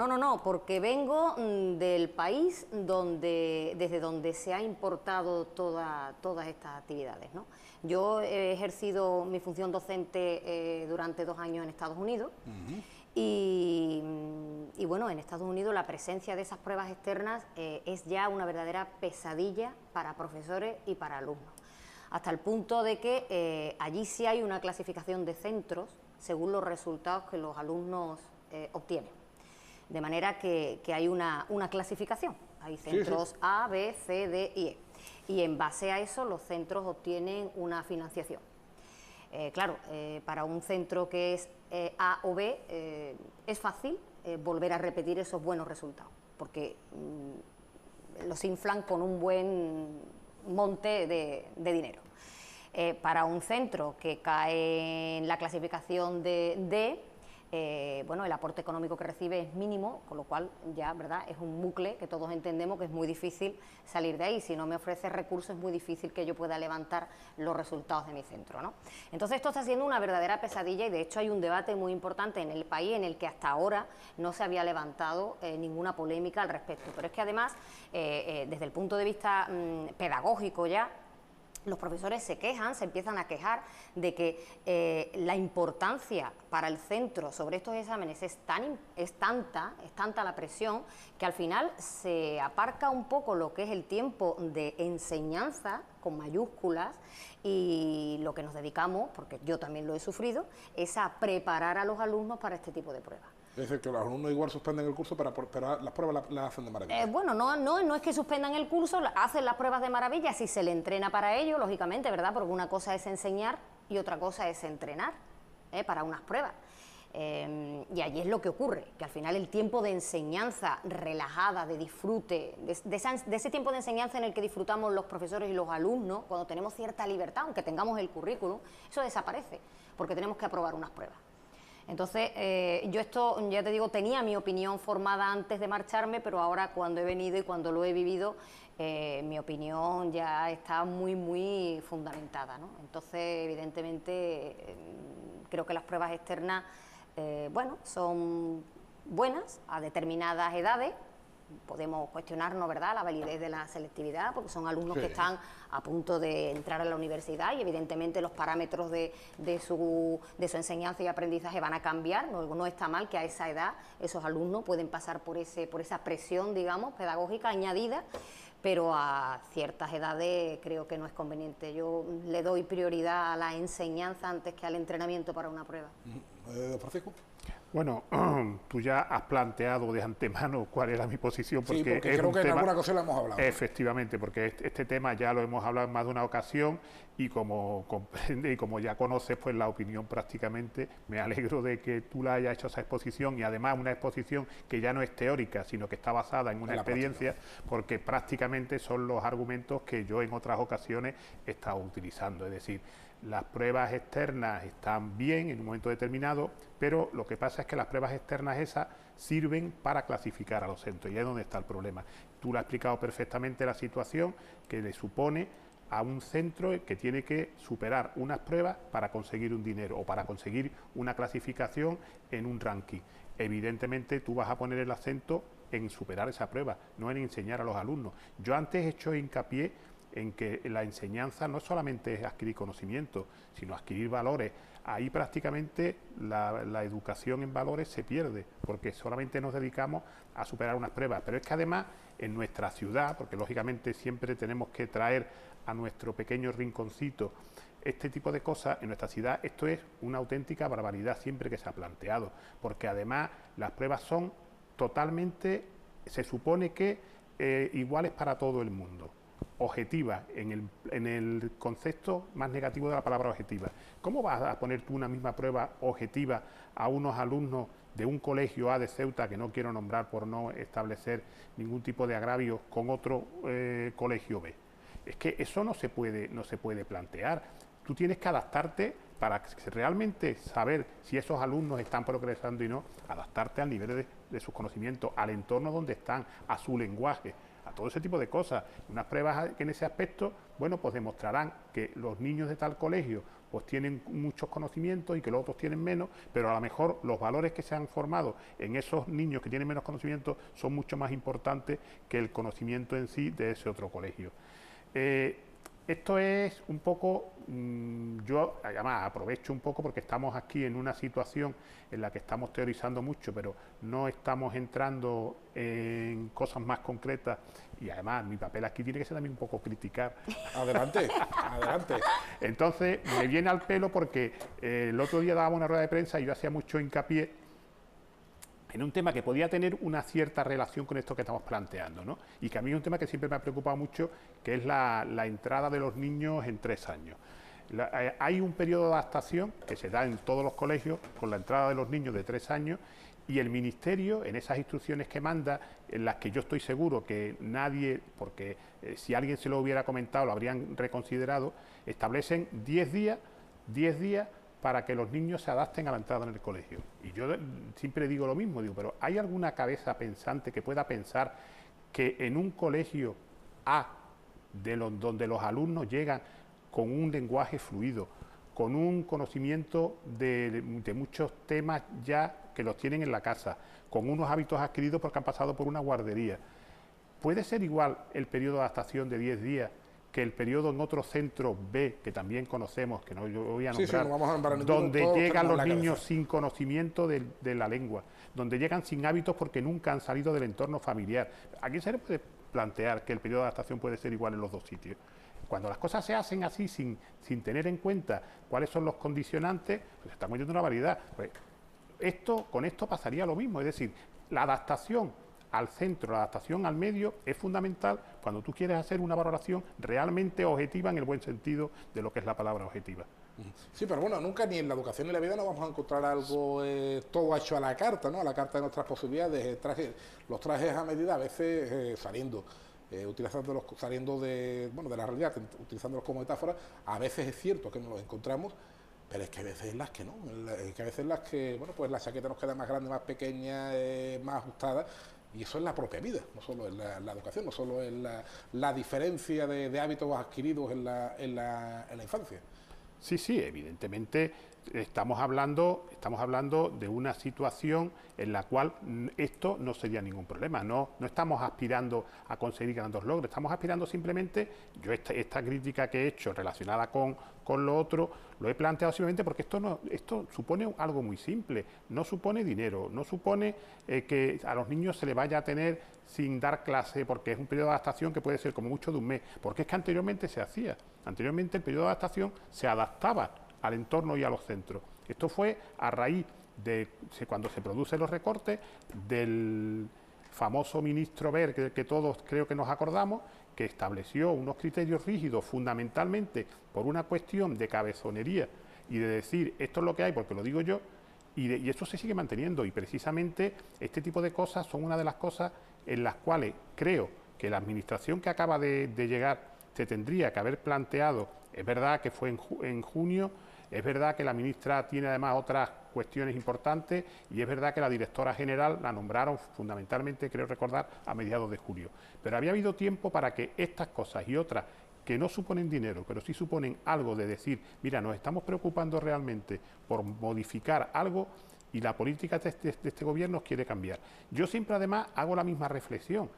porque vengo del país desde donde se ha importado todas estas actividades, ¿no? Yo he ejercido mi función docente durante 2 años en Estados Unidos. Y bueno, en Estados Unidos la presencia de esas pruebas externas es ya una verdadera pesadilla para profesores y para alumnos, hasta el punto de que allí sí hay una clasificación de centros según los resultados que los alumnos obtienen. De manera que hay una clasificación. Hay centros A, B, C, D y E. Y en base a eso los centros obtienen una financiación. Claro, para un centro que es A o B es fácil volver a repetir esos buenos resultados, porque los inflan con un buen monte de dinero. Para un centro que cae en la clasificación de D, el aporte económico que recibe es mínimo, con lo cual ya, ¿verdad?, es un bucle que todos entendemos que es muy difícil salir de ahí. Si no me ofrece recursos es muy difícil que yo pueda levantar los resultados de mi centro, ¿no? Entonces esto está siendo una verdadera pesadilla y de hecho hay un debate muy importante en el país en el que hasta ahora no se había levantado ninguna polémica al respecto. Pero es que además, desde el punto de vista pedagógico ya, los profesores se quejan, se empiezan a quejar de que la importancia para el centro sobre estos exámenes es tanta la presión, que al final se aparca un poco lo que es el tiempo de enseñanza, con mayúsculas, y lo que nos dedicamos, porque yo también lo he sufrido, es a preparar a los alumnos para este tipo de pruebas.
Es decir, que los alumnos igual suspenden el curso, pero las pruebas las hacen de maravilla.
No es que suspendan el curso, hacen las pruebas de maravilla si se le entrena para ello, lógicamente, ¿verdad? Porque una cosa es enseñar y otra cosa es entrenar para unas pruebas. Y allí es lo que ocurre, que al final el tiempo de enseñanza relajada, de disfrute, de ese tiempo de enseñanza en el que disfrutamos los profesores y los alumnos, cuando tenemos cierta libertad, aunque tengamos el currículum, eso desaparece, porque tenemos que aprobar unas pruebas. Entonces, yo esto, ya te digo, tenía mi opinión formada antes de marcharme, pero ahora cuando he venido y cuando lo he vivido, mi opinión ya está muy fundamentada, ¿no? Entonces, evidentemente, creo que las pruebas externas bueno, son buenas a determinadas edades. Podemos cuestionarnos, ¿verdad?, la validez de la selectividad, porque son alumnos que están a punto de entrar a la universidad y evidentemente los parámetros de su enseñanza y aprendizaje van a cambiar. No está mal que a esa edad esos alumnos pueden pasar por esa presión, digamos, pedagógica añadida, pero a ciertas edades creo que no es conveniente. Yo le doy prioridad a la enseñanza antes que al entrenamiento para una prueba.
Francisco.
Bueno, tú ya has planteado de antemano cuál era mi posición.
Porque creo que en alguna ocasión la hemos hablado.
Efectivamente, porque este tema ya lo hemos hablado en más de una ocasión y como comprende y como ya conoces, pues la opinión prácticamente, me alegro de que tú la hayas hecho esa exposición y además una exposición que ya no es teórica, sino que está basada en una experiencia, porque prácticamente son los argumentos que yo en otras ocasiones he estado utilizando, es decir, las pruebas externas están bien en un momento determinado, pero lo que pasa es que las pruebas externas esas sirven para clasificar a los centros, y ahí es donde está el problema. Tú lo has explicado perfectamente, la situación que le supone a un centro que tiene que superar unas pruebas para conseguir un dinero o para conseguir una clasificación en un ranking. Evidentemente tú vas a poner el acento en superar esa prueba, no en enseñar a los alumnos. Yo antes he hecho hincapié en que la enseñanza no solamente es adquirir conocimiento, sino adquirir valores. Ahí prácticamente la educación en valores se pierde, porque solamente nos dedicamos a superar unas pruebas. Pero es que además en nuestra ciudad, porque lógicamente siempre tenemos que traer a nuestro pequeño rinconcito este tipo de cosas, en nuestra ciudad esto es una auténtica barbaridad siempre que se ha planteado, porque además las pruebas son totalmente, se supone que iguales para todo el mundo. Objetiva, en el concepto más negativo de la palabra objetiva. ¿Cómo vas a poner tú una misma prueba objetiva a unos alumnos de un colegio A de Ceuta, que no quiero nombrar por no establecer ningún tipo de agravio, con otro colegio B? Es que eso no se puede plantear. Tú tienes que adaptarte para realmente saber si esos alumnos están progresando y no, adaptarte al nivel de sus conocimientos, al entorno donde están, a su lenguaje, a todo ese tipo de cosas. Unas pruebas que en ese aspecto, bueno, pues demostrarán que los niños de tal colegio pues tienen muchos conocimientos y que los otros tienen menos, pero a lo mejor los valores que se han formado en esos niños que tienen menos conocimientos son mucho más importantes que el conocimiento en sí de ese otro colegio. Esto es un poco, yo además aprovecho un poco porque estamos aquí en una situación en la que estamos teorizando mucho, pero no estamos entrando en cosas más concretas, y además mi papel aquí tiene que ser también un poco criticar.
Adelante, adelante.
Entonces me viene al pelo porque el otro día dábamos una rueda de prensa y yo hacía mucho hincapié en un tema que podía tener una cierta relación con esto que estamos planteando, ¿no? Y que a mí es un tema que siempre me ha preocupado mucho, que es la entrada de los niños en 3 años. Hay un periodo de adaptación que se da en todos los colegios con la entrada de los niños de 3 años, y el Ministerio, en esas instrucciones que manda, en las que yo estoy seguro que nadie, porque si alguien se lo hubiera comentado lo habrían reconsiderado, establecen 10 días para que los niños se adapten a la entrada en el colegio. Y yo siempre digo lo mismo, digo, pero ¿hay alguna cabeza pensante que pueda pensar que en un colegio A, donde los alumnos llegan con un lenguaje fluido, con un conocimiento de muchos temas ya que los tienen en la casa, con unos hábitos adquiridos porque han pasado por una guardería, puede ser igual el periodo de adaptación de 10 días que el periodo en otro centro B, que también conocemos, que no yo voy a nombrar,
no vamos a nombrar ninguno,
donde llegan los niños sin conocimiento de la lengua, donde llegan sin hábitos porque nunca han salido del entorno familiar? Aquí se le puede plantear que el periodo de adaptación puede ser igual en los dos sitios. Cuando las cosas se hacen así, sin tener en cuenta cuáles son los condicionantes, pues estamos yendo a una variedad. Pues con esto pasaría lo mismo, es decir, la adaptación al centro, la adaptación al medio es fundamental cuando tú quieres hacer una valoración realmente objetiva en el buen sentido de lo que es la palabra objetiva.
Sí, pero bueno, nunca ni en la educación ni en la vida nos vamos a encontrar algo todo hecho a la carta, ¿no? A la carta de nuestras posibilidades, los trajes a medida, a veces saliendo de la realidad, utilizándolos como metáfora. A veces es cierto que nos los encontramos, pero es que a veces las que no, es que a veces las que, bueno, pues la chaqueta nos queda más grande, más pequeña, más ajustada. Y eso es la propia vida, no solo es la educación, no solo es la diferencia de hábitos adquiridos en la infancia.
Sí, evidentemente estamos hablando de una situación en la cual esto no sería ningún problema. No estamos aspirando a conseguir grandes logros, estamos aspirando simplemente, yo esta crítica que he hecho relacionada con lo otro, lo he planteado simplemente porque esto supone algo muy simple, no supone dinero, no supone que a los niños se les vaya a tener sin dar clase, porque es un periodo de adaptación que puede ser como mucho de un mes, porque es que anteriormente se hacía, anteriormente el periodo de adaptación se adaptaba al entorno y a los centros. Esto fue a raíz de cuando se producen los recortes del famoso ministro Wert, que todos creo que nos acordamos, que estableció unos criterios rígidos fundamentalmente por una cuestión de cabezonería y de decir esto es lo que hay porque lo digo yo, y esto se sigue manteniendo, y precisamente este tipo de cosas son una de las cosas en las cuales creo que la administración que acaba de llegar se tendría que haber planteado. Es verdad que fue en junio, es verdad que la ministra tiene además otras cuestiones importantes, y es verdad que la directora general la nombraron fundamentalmente, creo recordar, a mediados de julio. Pero había habido tiempo para que estas cosas y otras que no suponen dinero, pero sí suponen algo de decir, mira, nos estamos preocupando realmente por modificar algo y la política de este gobierno quiere cambiar. Yo siempre además hago la misma reflexión.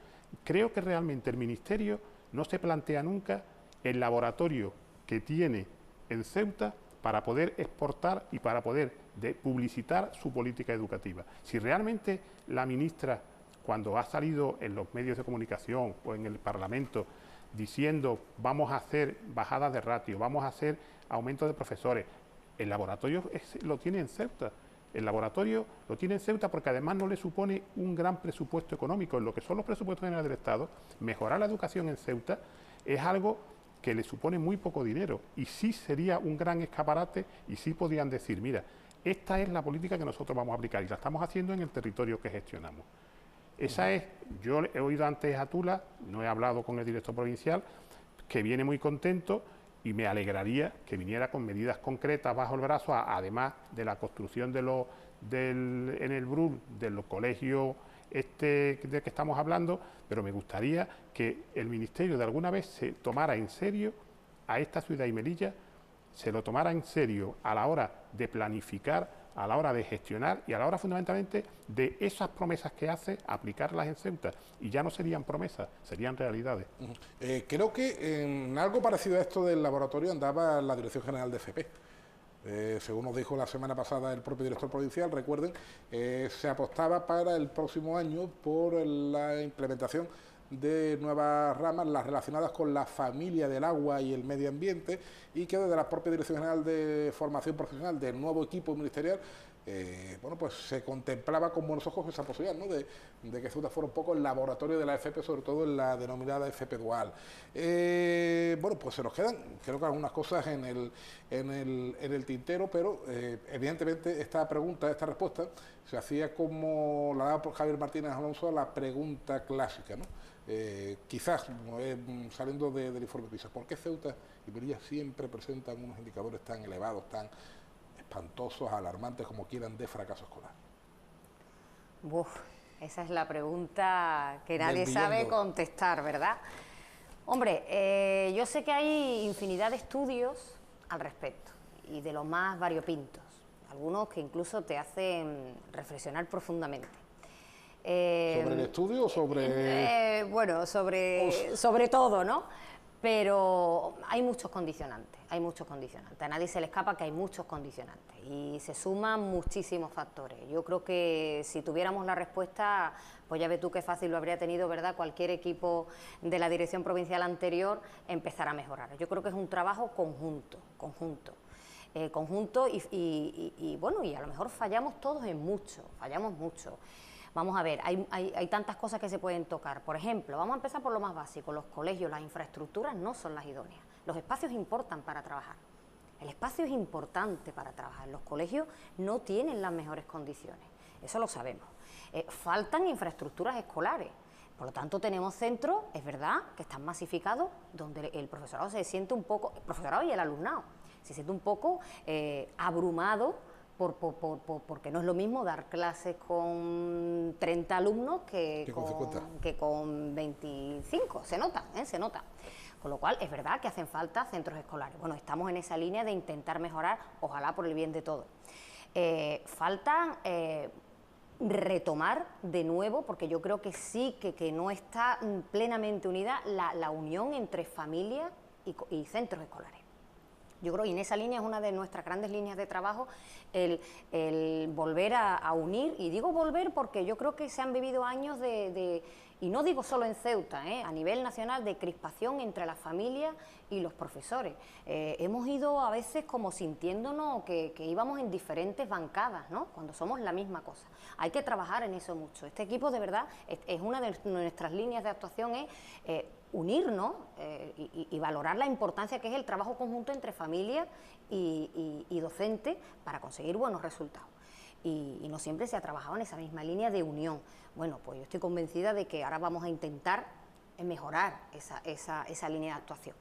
Creo que realmente el Ministerio no se plantea nunca el laboratorio que tiene en Ceuta para poder exportar y para poder publicitar su política educativa. Si realmente la ministra, cuando ha salido en los medios de comunicación o en el Parlamento diciendo vamos a hacer bajadas de ratio, vamos a hacer aumento de profesores, el laboratorio lo tiene en Ceuta. El laboratorio lo tiene en Ceuta porque además no le supone un gran presupuesto económico. En lo que son los presupuestos generales del Estado, mejorar la educación en Ceuta es algo que le supone muy poco dinero, y sí sería un gran escaparate, y sí podrían decir, mira, esta es la política que nosotros vamos a aplicar y la estamos haciendo en el territorio que gestionamos. Esa es, yo he oído antes a Tula, no he hablado con el director provincial, que viene muy contento, y me alegraría que viniera con medidas concretas bajo el brazo, además de la construcción en el BRUL del colegio del que estamos hablando, pero me gustaría que el Ministerio de alguna vez se tomara en serio a esta ciudad y Melilla, se lo tomara en serio a la hora de planificar, a la hora de gestionar y a la hora fundamentalmente de esas promesas que hace, aplicarlas en Ceuta. Y ya no serían promesas, serían realidades.
Creo que en algo parecido a esto del laboratorio andaba la Dirección General de FP. Según nos dijo la semana pasada el propio director provincial, recuerden, se apostaba para el próximo año por la implementación de nuevas ramas, las relacionadas con la familia del agua y el medio ambiente, y que desde la propia Dirección General de Formación Profesional del nuevo equipo ministerial, bueno, pues se contemplaba con buenos ojos esa posibilidad, ¿no?, de que Ceuta fuera un poco el laboratorio de la FP, sobre todo en la denominada FP dual. Bueno, pues se nos quedan, creo que algunas cosas en el tintero, pero evidentemente esta pregunta, esta respuesta, se hacía como la daba por Javier Martínez Alonso a la pregunta clásica, ¿no? Quizás saliendo del informe PISA, ¿por qué Ceuta y Melilla siempre presentan unos indicadores tan elevados, tan espantosos, alarmantes, como quieran, de fracaso escolar?
Esa es la pregunta que nadie sabe contestar, ¿verdad? Hombre, yo sé que hay infinidad de estudios al respecto, y de los más variopintos, algunos que incluso te hacen reflexionar profundamente.
¿Sobre el estudio o sobre...?
Bueno, sobre todo, ¿no? Pero hay muchos condicionantes, A nadie se le escapa que hay muchos condicionantes y se suman muchísimos factores. Yo creo que si tuviéramos la respuesta, pues ya ves tú qué fácil lo habría tenido, ¿verdad?, cualquier equipo de la dirección provincial anterior empezar a mejorar. Yo creo que es un trabajo conjunto. Y bueno, y a lo mejor fallamos todos en mucho, Vamos a ver, hay tantas cosas que se pueden tocar. Por ejemplo, vamos a empezar por lo más básico. Los colegios, las infraestructuras no son las idóneas. Los espacios importan para trabajar. El espacio es importante para trabajar. Los colegios no tienen las mejores condiciones. Eso lo sabemos. Faltan infraestructuras escolares. Por lo tanto, tenemos centros, es verdad, que están masificados, donde el profesorado se siente un poco, el profesorado y el alumnado, se siente un poco abrumado porque no es lo mismo dar clases con 30 alumnos que con 25, se nota, se nota. Con lo cual, es verdad que hacen falta centros escolares. Bueno, estamos en esa línea de intentar mejorar, ojalá por el bien de todos. Falta retomar de nuevo, porque yo creo que sí, que no está plenamente unida la unión entre familias y centros escolares. Yo creo que en esa línea es una de nuestras grandes líneas de trabajo, el volver a unir, y digo volver porque yo creo que se han vivido años y no digo solo en Ceuta, a nivel nacional, de crispación entre las familias y los profesores. Hemos ido a veces como sintiéndonos que íbamos en diferentes bancadas, ¿no?, cuando somos la misma cosa. Hay que trabajar en eso mucho. Este equipo, de verdad, es una de nuestras líneas de actuación, es unirnos y valorar la importancia que es el trabajo conjunto entre familias y docentes para conseguir buenos resultados. Y no siempre se ha trabajado en esa misma línea de unión. Bueno, pues yo estoy convencida de que ahora vamos a intentar mejorar esa línea de actuación.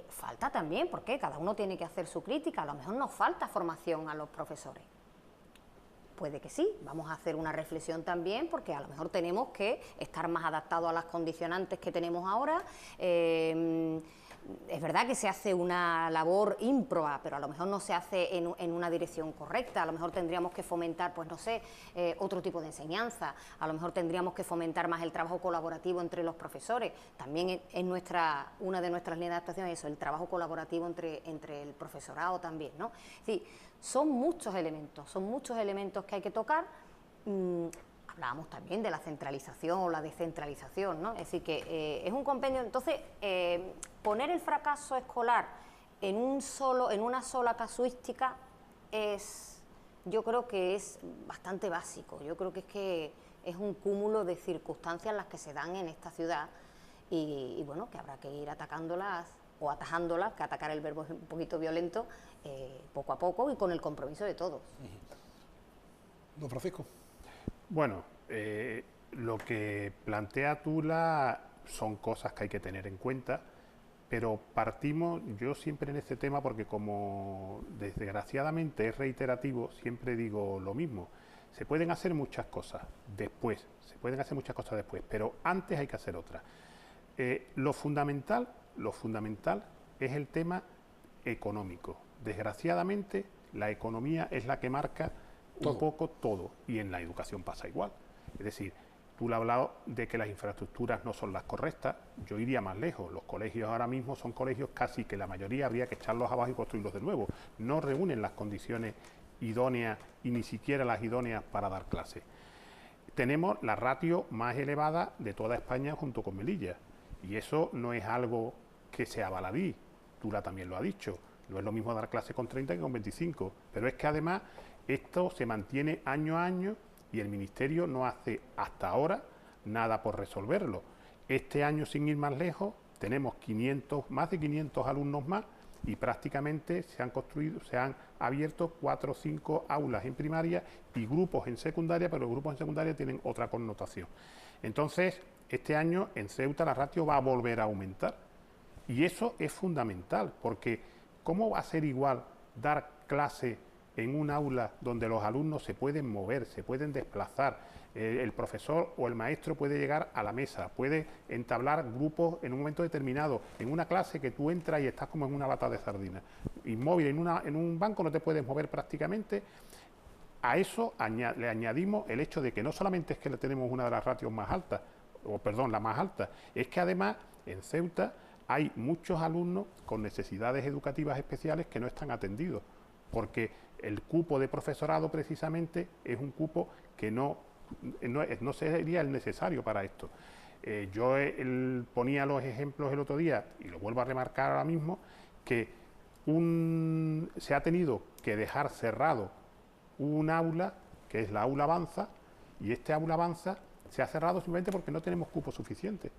Falta también, porque cada uno tiene que hacer su crítica, a lo mejor nos falta formación a los profesores. Puede que sí, vamos a hacer una reflexión también, porque a lo mejor tenemos que estar más adaptados a las condicionantes que tenemos ahora. Es verdad que se hace una labor ímproba, pero a lo mejor no se hace en una dirección correcta. A lo mejor tendríamos que fomentar, pues no sé, otro tipo de enseñanza. A lo mejor tendríamos que fomentar más el trabajo colaborativo entre los profesores. También es una de nuestras líneas de actuación eso, el trabajo colaborativo entre el profesorado también, ¿no? Es decir, son muchos elementos que hay que tocar. Hablábamos también de la centralización o la descentralización, ¿no? Es decir, que es un compendio. Entonces, poner el fracaso escolar en una sola casuística yo creo que es bastante básico. Yo creo que es un cúmulo de circunstancias las que se dan en esta ciudad y bueno, que habrá que ir atacándolas o atajándolas, que atacar el verbo es un poquito violento, poco a poco y con el compromiso de todos.
Don Francisco.
Bueno, lo que plantea Tula son cosas que hay que tener en cuenta, pero partimos, yo siempre en este tema, porque como desgraciadamente es reiterativo, siempre digo lo mismo. Se pueden hacer muchas cosas después, pero antes hay que hacer otras. Lo fundamental es el tema económico. Desgraciadamente, la economía es la que marca un poco todo, y en la educación pasa igual. Es decir, tú le has hablado de que las infraestructuras no son las correctas. Yo iría más lejos. Los colegios ahora mismo son colegios casi que la mayoría habría que echarlos abajo y construirlos de nuevo. No reúnen las condiciones idóneas y ni siquiera las idóneas para dar clases. Tenemos la ratio más elevada de toda España junto con Melilla, y eso no es algo que sea baladí. Tula también lo ha dicho. No es lo mismo dar clases con 30 que con 25, pero es que además esto se mantiene año a año y el Ministerio no hace hasta ahora nada por resolverlo. Este año, sin ir más lejos, tenemos más de 500 alumnos más y prácticamente se han abierto 4 o 5 aulas en primaria y grupos en secundaria, pero los grupos en secundaria tienen otra connotación. Entonces, este año en Ceuta la ratio va a volver a aumentar y eso es fundamental, porque ¿cómo va a ser igual dar clase en un aula donde los alumnos se pueden mover, se pueden desplazar, el profesor o el maestro puede llegar a la mesa, puede entablar grupos en un momento determinado, en una clase que tú entras y estás como en una lata de sardinas, inmóvil en un banco no te puedes mover prácticamente? A eso le añadimos el hecho de que no solamente es que tenemos una de las ratios más altas, la más alta, es que además en Ceuta hay muchos alumnos con necesidades educativas especiales que no están atendidos, porque el cupo de profesorado precisamente es un cupo que no sería el necesario para esto. Yo ponía los ejemplos el otro día, y lo vuelvo a remarcar ahora mismo, que se ha tenido que dejar cerrado un aula, que es la aula Avanza, y este aula Avanza se ha cerrado simplemente porque no tenemos cupo suficiente.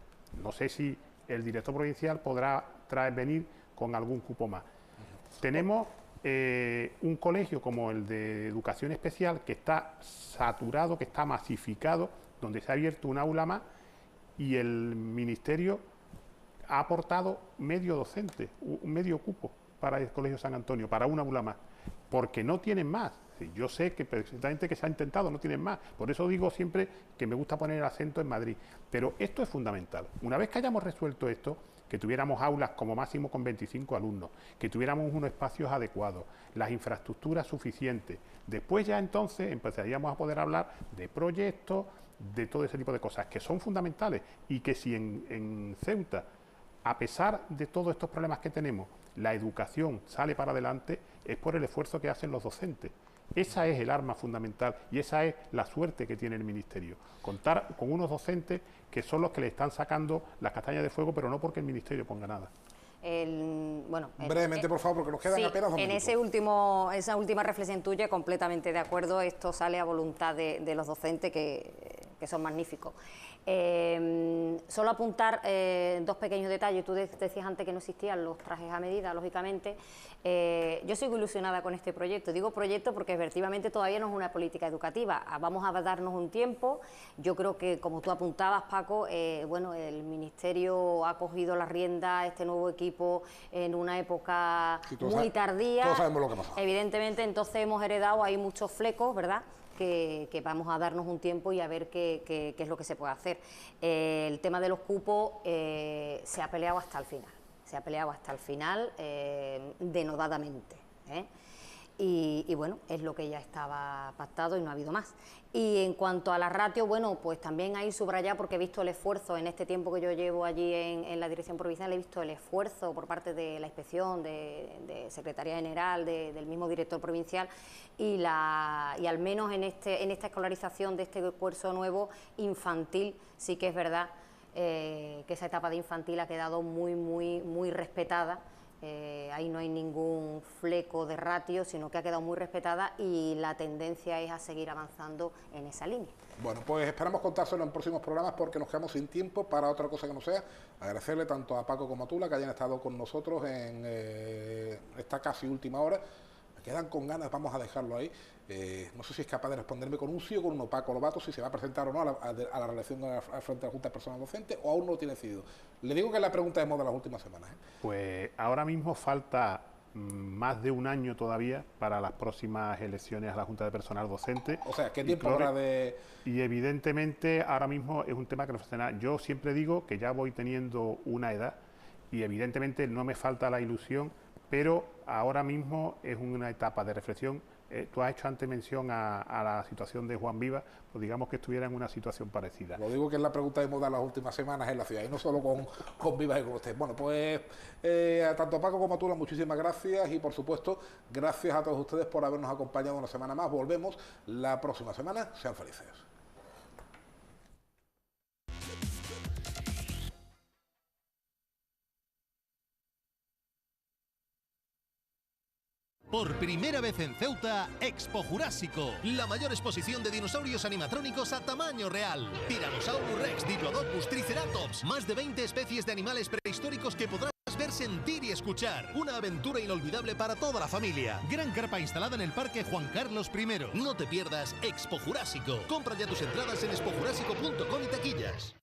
No sé si el director provincial podrá venir con algún cupo más. Tenemos un colegio como el de Educación Especial que está saturado, que está masificado, donde se ha abierto un aula más y el Ministerio ha aportado medio docente, un medio cupo para el Colegio San Antonio, para un aula más. porque no tienen más. Yo sé que precisamente que se ha intentado, no tienen más. Por eso digo siempre que me gusta poner el acento en Madrid. Pero esto es fundamental. Una vez que hayamos resuelto esto, que tuviéramos aulas como máximo con 25 alumnos, que tuviéramos unos espacios adecuados, las infraestructuras suficientes, después ya entonces empezaríamos a poder hablar de proyectos, de todo ese tipo de cosas que son fundamentales y que si en Ceuta, a pesar de todos estos problemas que tenemos, la educación sale para adelante, es por el esfuerzo que hacen los docentes. Esa es el arma fundamental y esa es la suerte que tiene el Ministerio. Contar con unos docentes que son los que le están sacando las castañas de fuego, pero no porque el Ministerio ponga nada.
Brevemente, por favor, porque nos quedan apenas 2 minutos.
Esa última reflexión tuya, completamente de acuerdo. Esto sale a voluntad de los docentes que son magníficos. Solo apuntar 2 pequeños detalles. Tú decías antes que no existían los trajes a medida, lógicamente. Yo sigo ilusionada con este proyecto. Digo proyecto porque efectivamente todavía no es una política educativa. Vamos a darnos un tiempo. Yo creo que, como tú apuntabas, Paco, el Ministerio ha cogido la rienda, este nuevo equipo, en una época muy tardía.
Todos sabemos lo que pasa.
Evidentemente, entonces hemos heredado ahí muchos flecos, ¿verdad?, que vamos a darnos un tiempo y a ver qué es lo que se puede hacer. El tema de los cupos se ha peleado hasta el final. Se ha peleado hasta el final denodadamente. Y bueno, es lo que ya estaba pactado y no ha habido más. Y en cuanto a la ratio, bueno, pues también ahí subrayar, porque he visto el esfuerzo en este tiempo que yo llevo allí en la dirección provincial, he visto el esfuerzo por parte de la inspección, de Secretaría General, del mismo director provincial, y al menos en esta escolarización de este curso nuevo infantil, sí que es verdad que esa etapa de infantil ha quedado muy respetada. Ahí no hay ningún fleco de ratio, sino que ha quedado muy respetada y la tendencia es a seguir avanzando en esa línea.
Bueno, pues esperamos contárselo en próximos programas porque nos quedamos sin tiempo para otra cosa que no sea. Agradecerle tanto a Paco como a Tula que hayan estado con nosotros en esta casi última hora. Me quedan con ganas, vamos a dejarlo ahí. No sé si es capaz de responderme con un sí o con un no, Paco Lobato, si se va a presentar o no a la relación al frente de la Junta de Personal Docente, o aún no lo tiene decidido. Le digo que es la pregunta de moda de las últimas semanas.
Pues ahora mismo falta más de un año todavía para las próximas elecciones a la Junta de Personal Docente.
O sea, ¿qué tiempo habrá de...?
Y evidentemente ahora mismo es un tema que no funciona. Yo siempre digo que ya voy teniendo una edad y evidentemente no me falta la ilusión, pero ahora mismo es una etapa de reflexión. Tú has hecho antes mención a la situación de Juan Viva, pues digamos que estuviera en una situación parecida.
Lo digo que es la pregunta de moda las últimas semanas en la ciudad, y no solo con Viva y con usted. Bueno, pues tanto a Paco como a Tula, muchísimas gracias, y por supuesto, gracias a todos ustedes por habernos acompañado una semana más. Volvemos la próxima semana. Sean felices.
Por primera vez en Ceuta, Expo Jurásico, la mayor exposición de dinosaurios animatrónicos a tamaño real. Tyrannosaurus Rex, Diplodocus, Triceratops, más de 20 especies de animales prehistóricos que podrás ver, sentir y escuchar. Una aventura inolvidable para toda la familia. Gran carpa instalada en el Parque Juan Carlos I. No te pierdas Expo Jurásico. Compra ya tus entradas en expojurásico.com y taquillas.